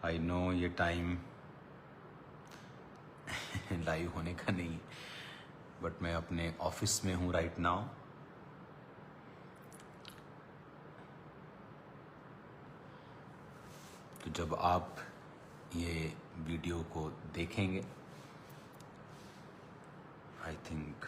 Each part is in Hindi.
आई नो ये टाइम लाइव होने का नहीं, बट मैं अपने ऑफिस में हूँ राइट नाउ। तो जब आप ये वीडियो को देखेंगे, आई थिंक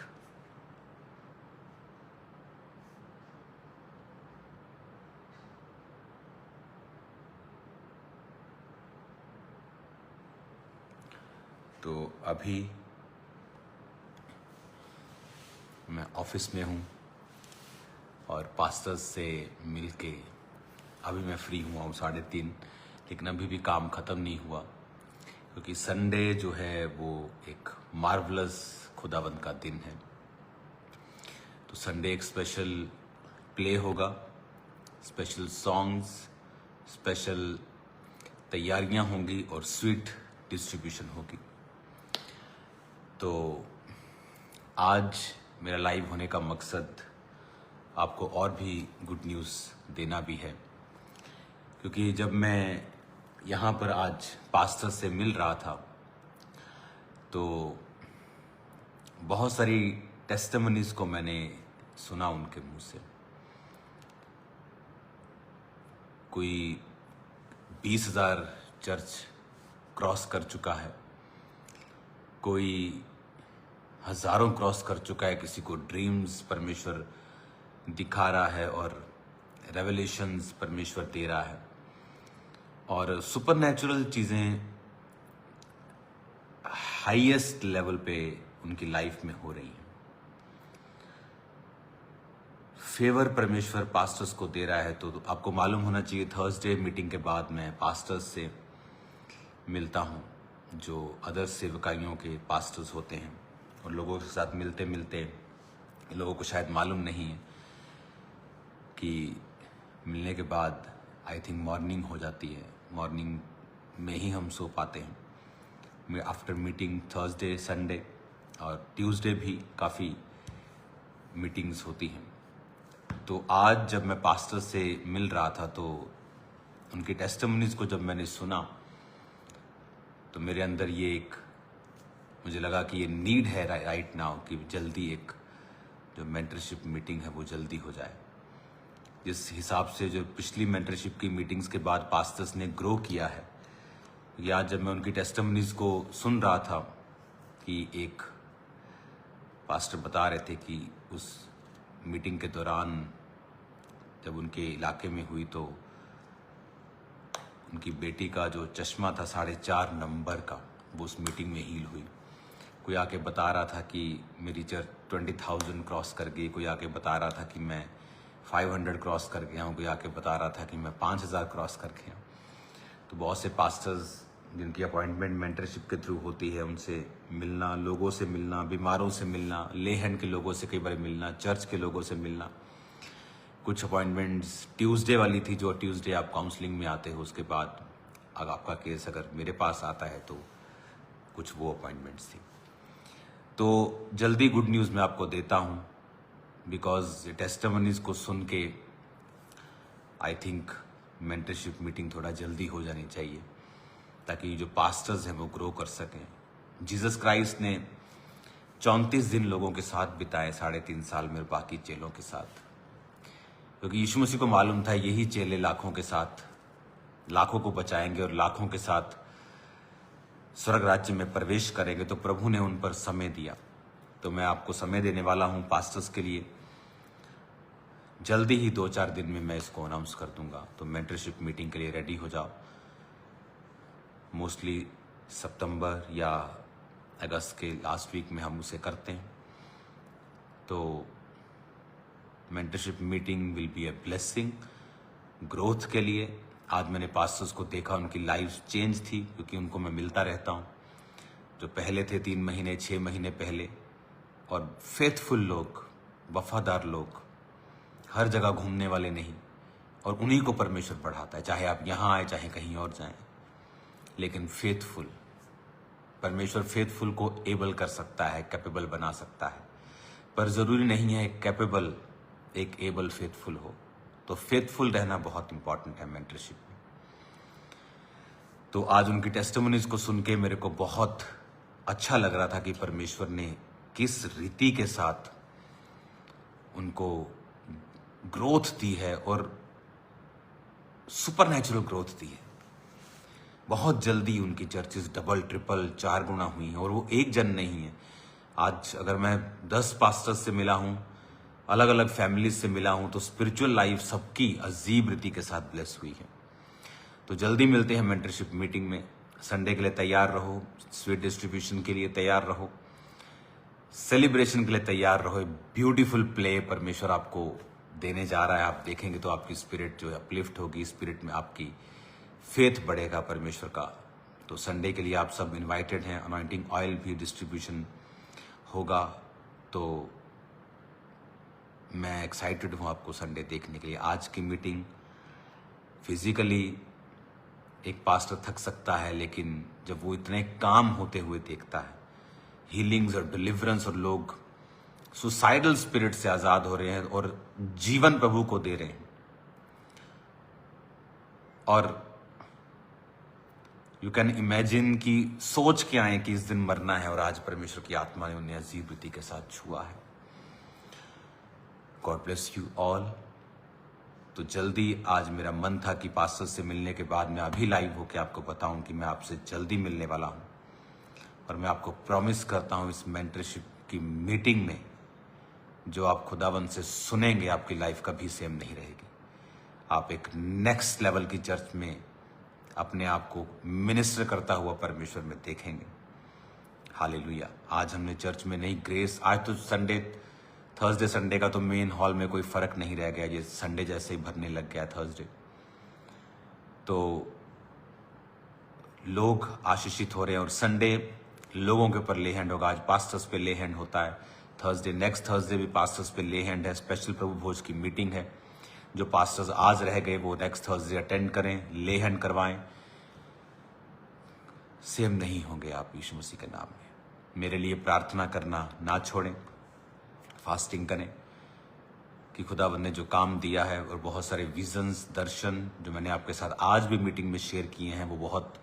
तो अभी मैं ऑफिस में हूँ और पास्टर्स से मिलके अभी मैं फ्री हुआ हूँ 3:30, लेकिन अभी भी काम ख़त्म नहीं हुआ क्योंकि संडे जो है वो एक मार्वलस खुदावंद का दिन है। तो संडे एक स्पेशल प्ले होगा, स्पेशल सॉन्ग्स, स्पेशल तैयारियां होंगी और स्वीट डिस्ट्रीब्यूशन होगी। तो आज मेरा लाइव होने का मकसद आपको और भी गुड न्यूज़ देना भी है, क्योंकि जब मैं यहाँ पर आज पास्टर से मिल रहा था तो बहुत सारी टेस्टिमनीज को मैंने सुना उनके मुंह से। कोई 20,000 चर्च क्रॉस कर चुका है, कोई हजारों क्रॉस कर चुका है, किसी को ड्रीम्स परमेश्वर दिखा रहा है और रेवलेशंस परमेश्वर दे रहा है और सुपरनैचुरल चीज़ें हाईएस्ट लेवल पे उनकी लाइफ में हो रही हैं। फेवर परमेश्वर पास्टर्स को दे रहा है। तो आपको मालूम होना चाहिए, थर्सडे मीटिंग के बाद मैं पास्टर्स से मिलता हूँ जो अदर सेवकाइयों के पास्टर्स होते हैं, और लोगों के साथ मिलते मिलते लोगों को शायद मालूम नहीं है कि मिलने के बाद आई थिंक मॉर्निंग हो जाती है, मॉर्निंग में ही हम सो पाते हैं। आफ्टर मीटिंग थर्सडे, संडे और ट्यूसडे भी काफ़ी मीटिंग्स होती हैं। तो आज जब मैं पास्टर से मिल रहा था तो उनकी टेस्टिमनीज को जब मैंने सुना तो मेरे अंदर ये एक, मुझे लगा कि ये नीड है राइट नाउ कि जल्दी एक जो मेंटरशिप मीटिंग है वो जल्दी हो जाए। जिस हिसाब से जो पिछली मेंटरशिप की मीटिंग्स के बाद पास्टर्स ने ग्रो किया है, या जब मैं उनकी टेस्टिमनीज को सुन रहा था कि एक पास्टर बता रहे थे कि उस मीटिंग के दौरान जब उनके इलाके में हुई तो उनकी बेटी का जो चश्मा था 4.5 नंबर का, वो उस मीटिंग में हील हुई। कोई आके बता रहा था कि मेरी चर्च 20,000 क्रॉस कर गई, कोई आके बता रहा था कि मैं 500 क्रॉस कर गया हूँ, कोई आके बता रहा था कि मैं 5,000 क्रॉस कर गया। तो बहुत से पास्टर्स जिनकी अपॉइंटमेंट मेंटरशिप के थ्रू होती है, उनसे मिलना, लोगों से मिलना, बीमारों से मिलना, ले हैंड के लोगों से कई बार मिलना, चर्च के लोगों से मिलना। कुछ अपॉइंटमेंट्स ट्यूसडे वाली थी, जो ट्यूसडे आप काउंसलिंग में आते हो, उसके बाद अगर आपका केस अगर मेरे पास आता है तो कुछ वो अपॉइंटमेंट्स थी। तो जल्दी गुड न्यूज़ मैं आपको देता हूँ, बिकॉज टेस्टिमनीज को सुन के आई थिंक मेंटरशिप मीटिंग थोड़ा जल्दी हो जानी चाहिए ताकि जो पास्टर्स हैं वो ग्रो कर सकें। जीसस क्राइस्ट ने 34 दिन लोगों के साथ बिताए 3.5 साल में बाकी चेलों के साथ, क्योंकि यीशु मसीह को मालूम था यही चेले लाखों के साथ लाखों को बचाएंगे और लाखों के साथ स्वर्ग राज्य में प्रवेश करेंगे। तो प्रभु ने उन पर समय दिया। तो मैं आपको समय देने वाला हूं पास्टर्स के लिए। जल्दी ही 2-4 दिन में मैं इसको अनाउंस कर दूंगा। तो मेंटरशिप मीटिंग के लिए रेडी हो जाओ। मोस्टली सितंबर या अगस्त के लास्ट वीक में हम उसे करते हैं। तो mentorship meeting will be a blessing growth के लिए। आज मैंने पास्टर्स को देखा, उनकी लाइफ चेंज थी, क्योंकि उनको मैं मिलता रहता हूँ, जो पहले थे 3 महीने 6 महीने पहले, और फेथफुल लोग, वफादार लोग, हर जगह घूमने वाले नहीं, और उन्हीं को परमेश्वर बढ़ाता है, चाहे आप यहाँ आए चाहे कहीं और जाएं। लेकिन फेथफुल, परमेश्वर फेथफुल को एबल कर सकता है, कैपेबल बना सकता है, पर जरूरी नहीं है एक कैपेबल एक एबल फेथफुल हो। तो फेथफुल रहना बहुत इंपॉर्टेंट है मेंटरशिप में। तो आज उनकी टेस्टिमोनीज को सुन के मेरे को बहुत अच्छा लग रहा था कि परमेश्वर ने किस रीति के साथ उनको ग्रोथ दी है और सुपरनैचुरल ग्रोथ दी है। बहुत जल्दी उनकी चर्चेस डबल ट्रिपल 4 गुना हुई हैं और वो एक जन नहीं है। आज अगर मैं 10 पास्टर्स से मिला हूं, अलग अलग फैमिलीज से मिला हूं, तो स्पिरिचुअल लाइफ सबकी अजीब रीति के साथ ब्लेस हुई है। तो जल्दी मिलते हैं मेंटरशिप मीटिंग में। संडे के लिए तैयार रहो, स्वीट डिस्ट्रीब्यूशन के लिए तैयार रहो, सेलिब्रेशन के लिए तैयार रहो। ब्यूटीफुल प्ले परमेश्वर आपको देने जा रहा है। आप देखेंगे तो आपकी स्पिरिट जो है अपलिफ्ट होगी, स्पिरिट में आपकी फेथ बढ़ेगा परमेश्वर का। तो संडे के लिए आप सब इनवाइटेड हैं। अनॉइंटिंग ऑयल भी डिस्ट्रीब्यूशन होगा, तो मैं एक्साइटेड हूँ आपको संडे देखने के लिए। आज की मीटिंग फिजिकली एक पास्टर थक सकता है, लेकिन जब वो इतने काम होते हुए देखता है, हीलिंग्स और डिलीवरेंस, और लोग सुसाइडल स्पिरिट से आजाद हो रहे हैं और जीवन प्रभु को दे रहे हैं, और यू कैन इमेजिन कि सोच के आए कि इस दिन मरना है, और आज परमेश्वर की आत्मा ने उन्हें अजीब रीति के साथ छुआ है। God bless you all. तो जल्दी आज मेरा मन था कि पास्टर से मिलने के बाद मैं अभी लाइव होकर आपको बताऊं कि मैं आपसे जल्दी मिलने वाला हूं, और मैं आपको प्रॉमिस करता हूं इस मेंटरशिप की मीटिंग में जो आप खुदावन से सुनेंगे, आपकी लाइफ कभी सेम नहीं रहेगी। आप एक नेक्स्ट लेवल की चर्च में अपने आप को मिनिस्टर करता हुआ परमेश्वर में देखेंगे। हालेलुया। आज हमने चर्च में नई ग्रेस, आज तो संडे, थर्सडे संडे का तो मेन हॉल में कोई फर्क नहीं रह गया, ये संडे जैसे ही भरने लग गया थर्सडे। तो लोग आशीषित हो रहे हैं, और संडे लोगों के ऊपर ले हैंड होगा। आज पास्टर्स पे ले हैंड होता है। थर्सडे, नेक्स्ट थर्सडे भी पास्टर्स पे ले हैंड है। स्पेशल प्रभु भोज की मीटिंग है। जो पास्टर्स आज रह गए वो नेक्स्ट थर्सडे अटेंड करें, ले हैंड करवाएं। सेम नहीं होंगे आप यीशु मसीह के नाम में। मेरे लिए प्रार्थना करना ना छोड़ें, फास्टिंग करें कि खुदावंद ने जो काम दिया है, और बहुत सारे विजन्स, दर्शन जो मैंने आपके साथ आज भी मीटिंग में शेयर किए हैं, वो बहुत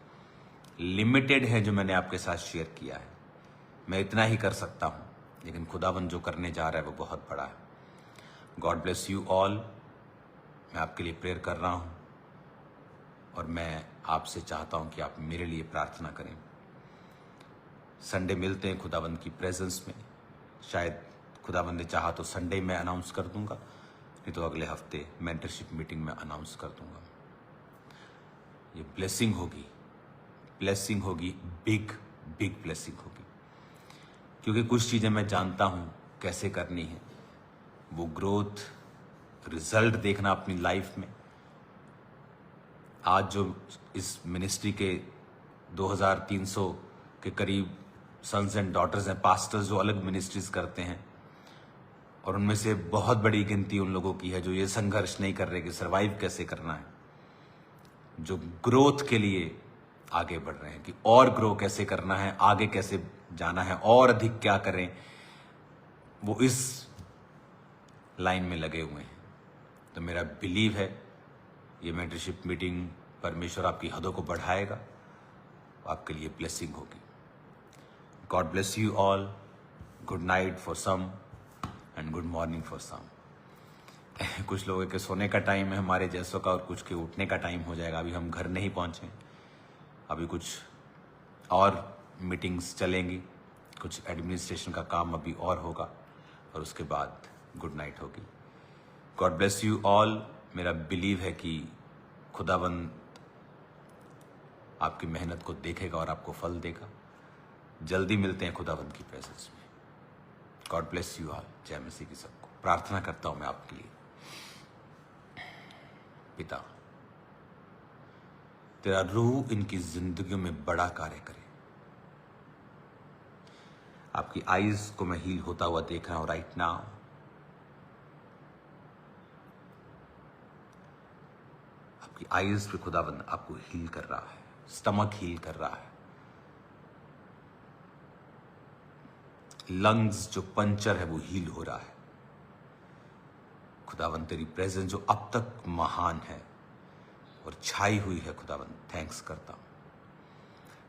लिमिटेड है जो मैंने आपके साथ शेयर किया है। मैं इतना ही कर सकता हूं, लेकिन खुदावंद जो करने जा रहा है वो बहुत बड़ा है। God bless you all. मैं आपके लिए प्रेयर कर रहा हूं, और मैं आपसे चाहता हूं कि आप मेरे लिए प्रार्थना करें। संडे मिलते हैं खुदावंद की प्रेजेंस में। शायद खुदावंद ने चाहा तो संडे में अनाउंस कर दूंगा, नहीं तो अगले हफ्ते मेंटरशिप मीटिंग में अनाउंस कर दूंगा। ये ब्लेसिंग होगी, ब्लेसिंग होगी, बिग बिग ब्लेसिंग होगी, क्योंकि कुछ चीजें मैं जानता हूं कैसे करनी है। वो ग्रोथ, रिजल्ट देखना अपनी लाइफ में। आज जो इस मिनिस्ट्री के 2300 के करीब सन्स एंड डॉटर्स हैं, पास्टर्स जो अलग मिनिस्ट्रीज करते हैं, और उनमें से बहुत बड़ी गिनती उन लोगों की है जो ये संघर्ष नहीं कर रहे कि सरवाइव कैसे करना है, जो ग्रोथ के लिए आगे बढ़ रहे हैं कि और ग्रो कैसे करना है, आगे कैसे जाना है, और अधिक क्या करें। वो इस लाइन में लगे हुए हैं। तो मेरा बिलीव है ये मेंटरशिप मीटिंग परमेश्वर आपकी हदों को बढ़ाएगा, आपके लिए ब्लेसिंग होगी। God bless you all. Good night for some and good morning for some. कुछ लोगों के सोने का टाइम है हमारे जैसों का, और कुछ के उठने का टाइम हो जाएगा। अभी हम घर नहीं पहुंचे, अभी कुछ और मीटिंग्स चलेंगी, कुछ एडमिनिस्ट्रेशन का काम अभी और होगा, और उसके बाद गुड नाइट होगी। God bless you all. मेरा बिलीव है कि खुदावंद आपकी मेहनत को देखेगा और आपको फल देगा। जल्दी मिलते हैं खुदावंद की प्रेजेंस में। God bless you all. जय मसीह की सबको। प्रार्थना करता हूं मैं आपके लिए। पिता, तेरा रूह इनकी जिंदगियों में बड़ा कार्य करे। आपकी आईज को मैं हील होता हुआ देख रहा हूं राइट नाउ। आपकी आईज पे खुदावंद आपको हील कर रहा है, स्टमक हील कर रहा है, लंग्स जो पंचर है वो हील हो रहा है। खुदावंद तेरी प्रेजेंस जो अब तक महान है और छाई हुई है, खुदावंद थैंक्स करता हूं।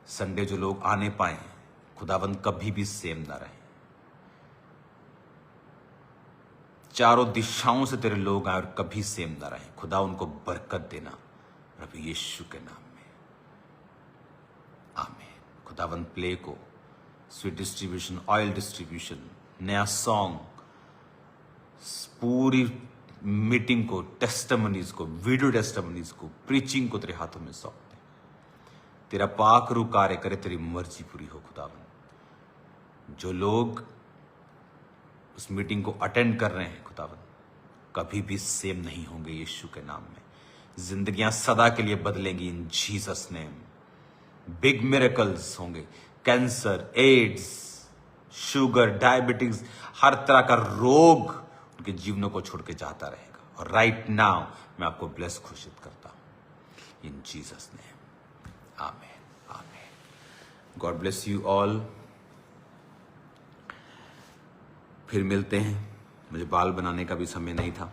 संडे जो लोग आने पाए, खुदावंद कभी भी सेम ना रहे। चारों दिशाओं से तेरे लोग आए और कभी सेम ना रहे। खुदा उनको बरकत देना प्रभु यीशु के नाम में, आमीन। खुदावंद प्ले को, स्वीट डिस्ट्रीब्यूशन, ऑयल डिस्ट्रीब्यूशन, नया सॉन्ग, पूरी मीटिंग को, टेस्टिमनीज को, वीडियो टेस्टिमनीज को, प्रीचिंग को तेरे हाथों में सौंप दे। तेरा पाकरू कार्य करे, तेरी मर्जी पूरी हो खुदावंद। जो लोग उस मीटिंग को अटेंड कर रहे हैं खुदावंद, कभी भी सेम नहीं होंगे यीशु के नाम में। जिंदगियां सदा के लिए बदलेंगी in Jesus name. Big miracles होंगे। कैंसर, एड्स, शुगर, डायबिटीज, हर तरह का रोग उनके जीवनों को छोड़ के जाता रहेगा। और राइट नाउ मैं आपको ब्लेस घोषित करता हूं इन जीसस नेम, आमीन, आमीन। God bless you all. फिर मिलते हैं। मुझे बाल बनाने का भी समय नहीं था,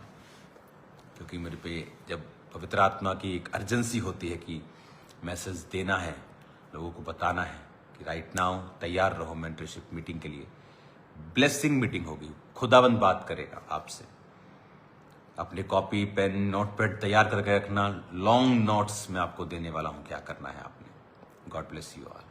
क्योंकि मेरे पे जब पवित्र आत्मा की एक अर्जेंसी होती है कि मैसेज देना है, लोगों को बताना है कि राइट नाउ तैयार रहो मेंटरशिप मीटिंग के लिए। ब्लेसिंग मीटिंग होगी, खुदावंद बात करेगा आपसे। अपने कॉपी, पेन, नोटपैड तैयार करके रखना। लॉन्ग नोट्स मैं आपको देने वाला हूं, क्या करना है आपने। God bless you all.